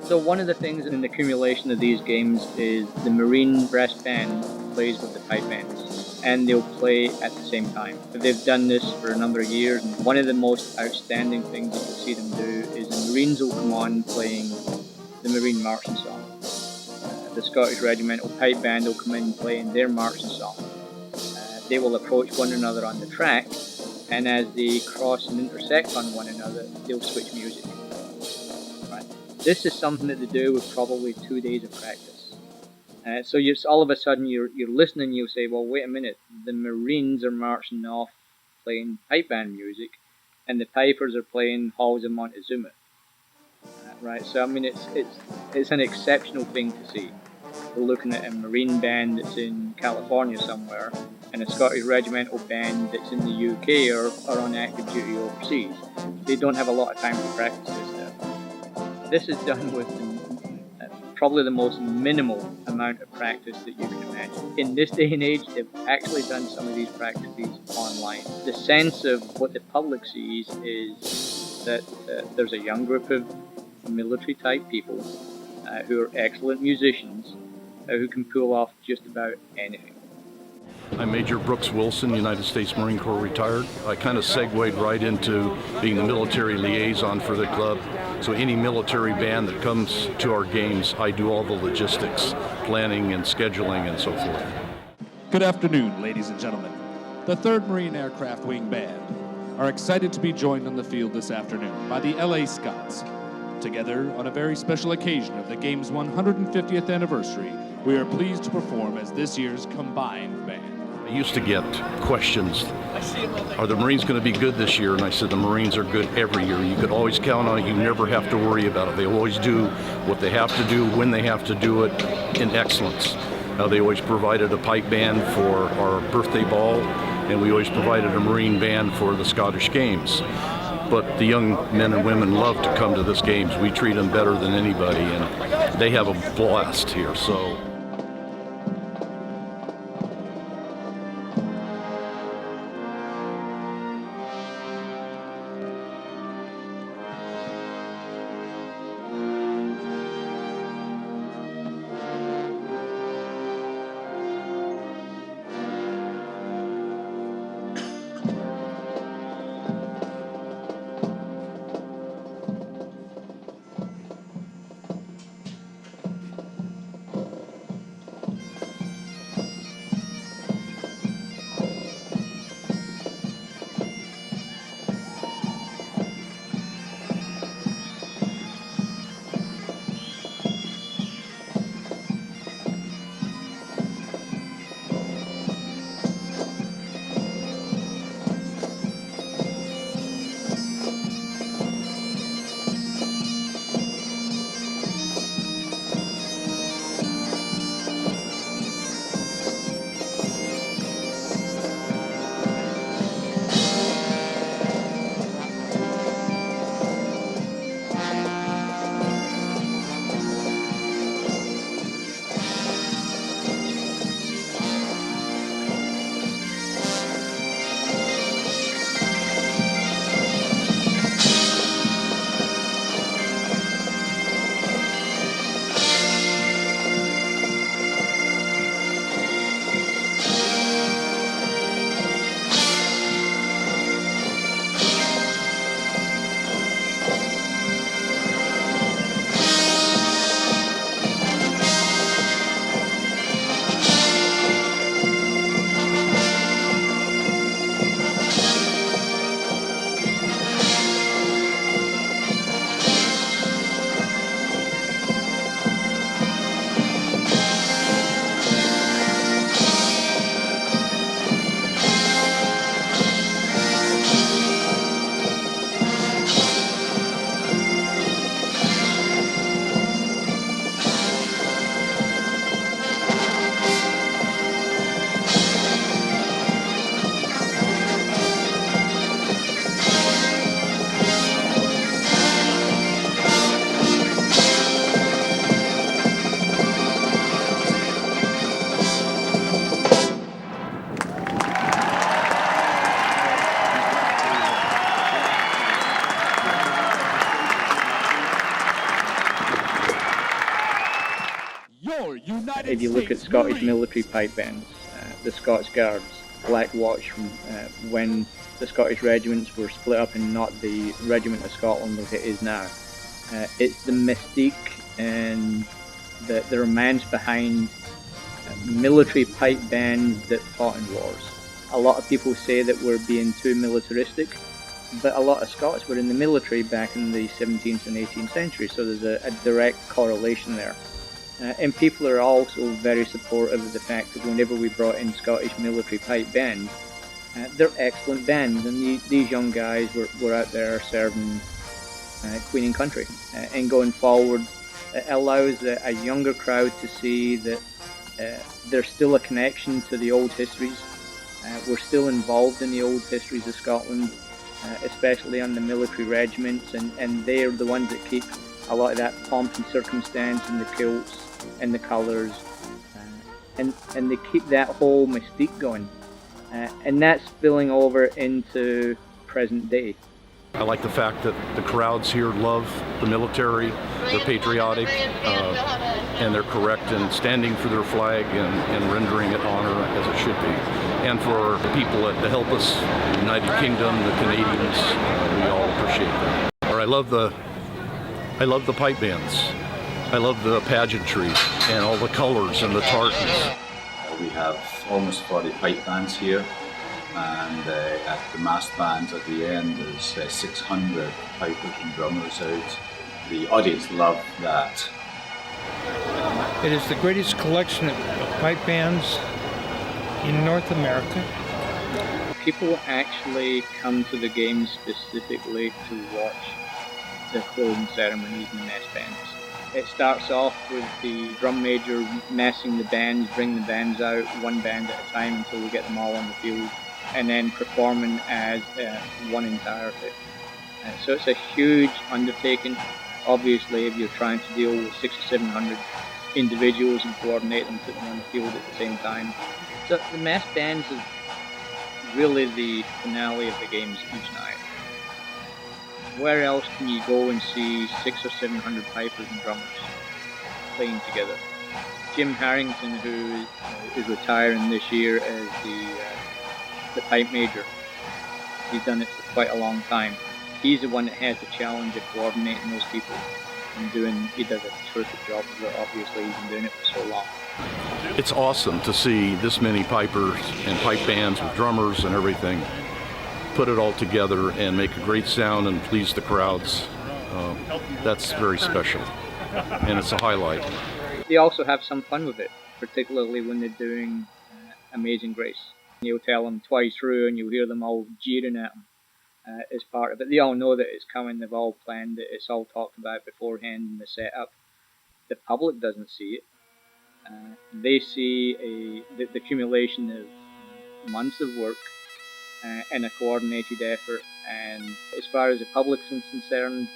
So one of the things in the accumulation of these games is the Marine brass band plays with the pipe bands, and they'll play at the same time. They've done this for a number of years, and one of the most outstanding things that you'll see them do is the Marines will come on playing the Marine marching song. The Scottish Regimental Pipe Band will come in playing their marching song. They will approach one another on the track, and as they cross and intersect on one another, they'll switch music. Right. This is something that they do with probably 2 days of practice. So all of a sudden you're listening, you'll say, well, wait a minute, the Marines are marching off playing pipe band music, and the pipers are playing Halls of Montezuma. Right, so I mean, it's an exceptional thing to see. We're looking at a Marine band that's in California somewhere, and a Scottish Regimental band that's in the UK or on active duty overseas. They don't have a lot of time to practice this stuff. This is done with probably the most minimal amount of practice that you can imagine. In this day and age, they've actually done some of these practices online. The sense of what the public sees is that there's a young group of military type people who are excellent musicians who can pull off just about anything. I'm Major Brooks Wilson, United States Marine Corps retired. I kind of segued right into being the military liaison for the club. So any military band that comes to our games, I do all the logistics, planning and scheduling and so forth. Good afternoon, ladies and gentlemen. The 3rd Marine Aircraft Wing Band are excited to be joined on the field this afternoon by the LA Scots. Together, on a very special occasion of the game's 150th anniversary, we are pleased to perform as this year's combined band. I used to get questions, are the Marines going to be good this year? And I said, the Marines are good every year. You could always count on it. You never have to worry about it. They always do what they have to do, when they have to do it, in excellence. They always provided a pipe band for our birthday ball, and we always provided a Marine band for the Scottish Games. But the young men and women love to come to this games. We treat them better than anybody, and they have a blast here. So. your United If you look at States Scottish Marines. military pipe bands, the Scots Guards, Black Watch from when the Scottish regiments were split up and not the Regiment of Scotland like it is now. It's the mystique and the romance behind military pipe bands that fought in wars. A lot of people say that we're being too militaristic, but a lot of Scots were in the military back in the 17th and 18th century, so there's a direct correlation there. And people are also very supportive of the fact that whenever we brought in Scottish military pipe bands, they're excellent bands, and these young guys were out there serving Queen and country. And going forward, it allows a younger crowd to see that there's still a connection to the old histories. We're still involved in the old histories of Scotland, especially on the military regiments, and they're the ones that keep a lot of that pomp and circumstance and the kilts and the colours, and they keep that whole mystique going, and that's spilling over into present day. I like the fact that the crowds here love the military, they're patriotic, and they're correct in standing for their flag and rendering it honor as it should be. And for the people that help us, the United Kingdom, the Canadians, we all appreciate that. I love the pipe bands. I love the pageantry and all the colors and the tartans. We have almost 40 pipe bands here, and at the mass bands at the end there's 600 pipers and drummers out. The audience love that. It is the greatest collection of pipe bands in North America. People actually come to the games specifically to watch the closing ceremonies and the mass bands. It starts off with the drum major massing the bands, bring the bands out one band at a time until we get them all on the field, and then performing as one entire thing. So it's a huge undertaking. Obviously, if you're trying to deal with 600 or 700 individuals and coordinate them, put them on the field at the same time. So the mass bands is really the finale of the games each night. Where else can you go and see 600 or 700 pipers and drummers playing together? Jim Harrington, who is retiring this year as the pipe major, he's done it for quite a long time. He's the one that has the challenge of coordinating those people and he does a terrific job of it. Obviously, he's been doing it for so long. It's awesome to see this many pipers and pipe bands with drummers and everything put it all together and make a great sound and please the crowds. That's very special, and it's a highlight. They also have some fun with it, particularly when they're doing Amazing Grace. You'll tell them twice through and you'll hear them all jeering at them as part of it. They all know that it's coming, they've all planned it, it's all talked about beforehand in the setup. The public doesn't see it. They see the accumulation of months of work and a coordinated effort, and as far as the public is concerned,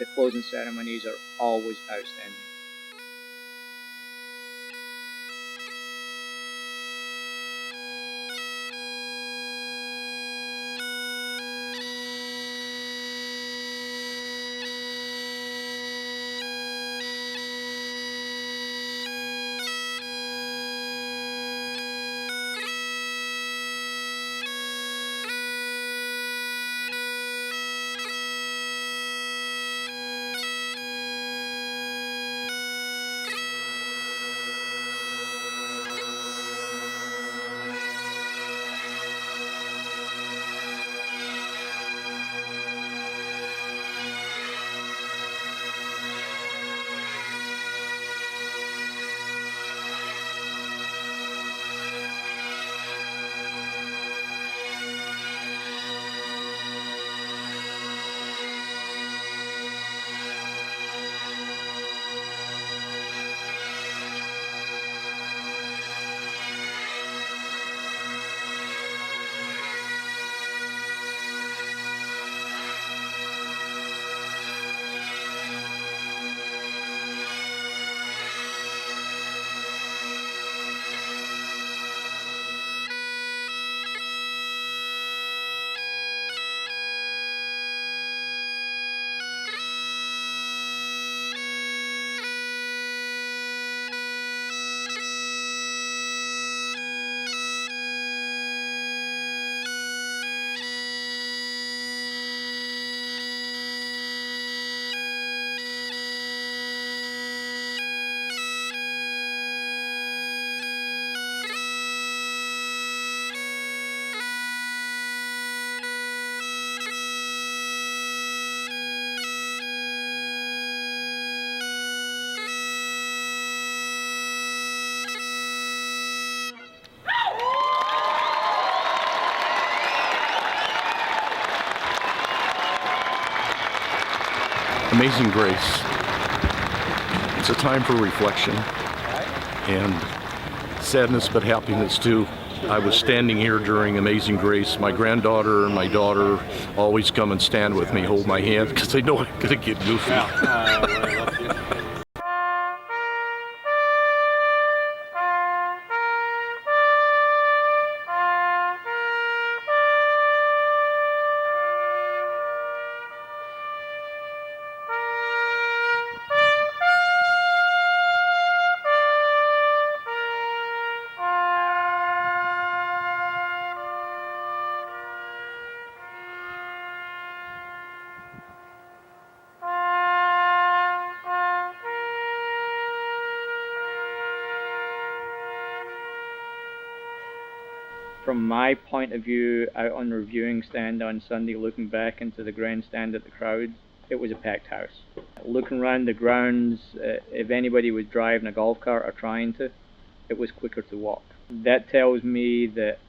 the closing ceremonies are always outstanding. Amazing Grace. It's a time for reflection and sadness, but happiness too. I was standing here during Amazing Grace. My granddaughter and my daughter always come and stand with me, hold my hand, because they know I'm going to get goofy. From my point of view, out on the reviewing stand on Sunday, looking back into the grandstand at the crowd, it was a packed house. Looking around the grounds, if anybody was driving a golf cart or trying to, it was quicker to walk. That tells me that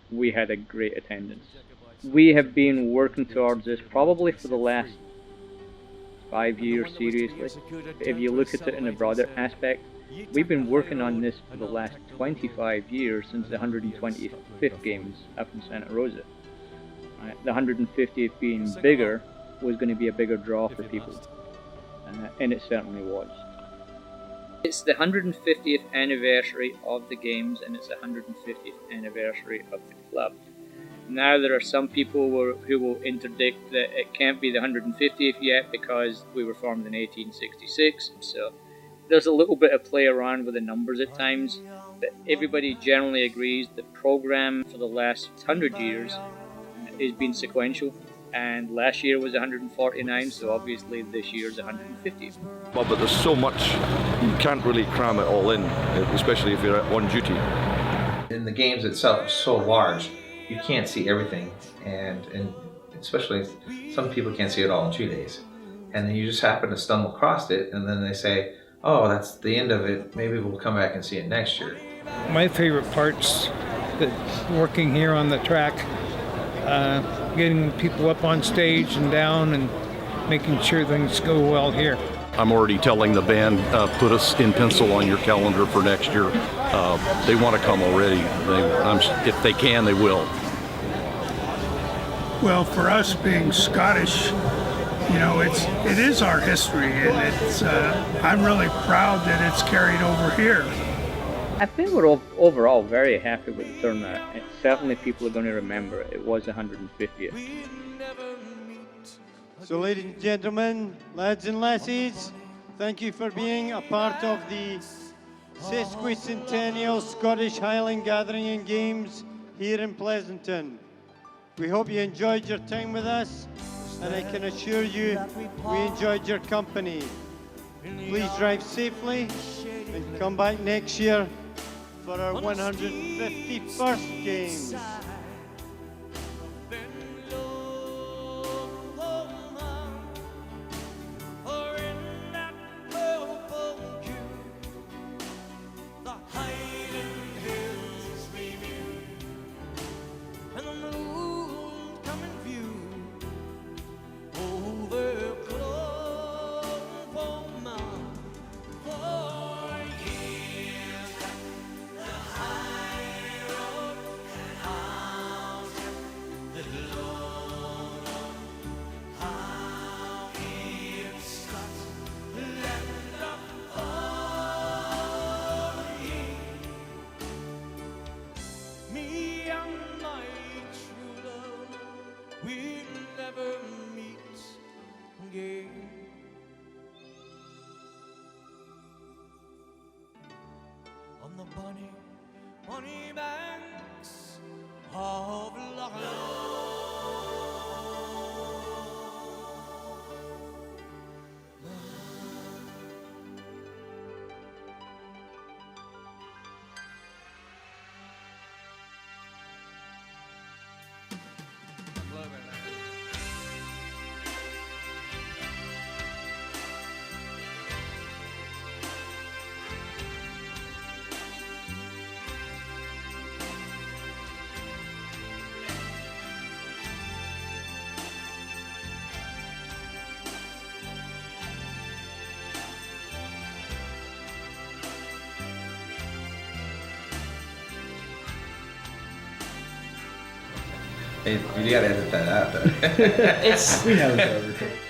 we had a great attendance. We have been working towards this probably for the last 5 years, seriously. If you look at it in a broader aspect, we've been working on this for the last 25 years, since the 125th Games up in Santa Rosa. The 150th being bigger was going to be a bigger draw for people, and it certainly was. It's the 150th anniversary of the Games, and it's the 150th anniversary of the club. Now there are some people who will interdict that it can't be the 150th yet because we were formed in 1866, so there's a little bit of play around with the numbers at times, but everybody generally agrees the program for the last 100 years has been sequential, and last year was 149, so obviously this year's 150. Well, but there's so much, you can't really cram it all in, especially if you're on duty. And the games itself is so large, you can't see everything, and especially some people can't see it all in 2 days. And then you just happen to stumble across it, and then they say, oh, that's the end of it, maybe we'll come back and see it next year. My favorite part's working here on the track, getting people up on stage and down and making sure things go well here. I'm already telling the band, put us in pencil on your calendar for next year. They want to come already. If they can, they will. Well, for us being Scottish, you know, it is our history, and it's I'm really proud that it's carried over here. I think we're overall very happy with the turnout, and certainly people are going to remember it. It was 150th. So ladies and gentlemen, lads and lassies, thank you for being a part of the sesquicentennial Scottish Highland Gathering and Games here in Pleasanton. We hope you enjoyed your time with us, and I can assure you we enjoyed your company. Please drive safely and come back next year for our 151st Games. On the bonny banks of Loch Hey, you gotta edit that out though. We know it's over.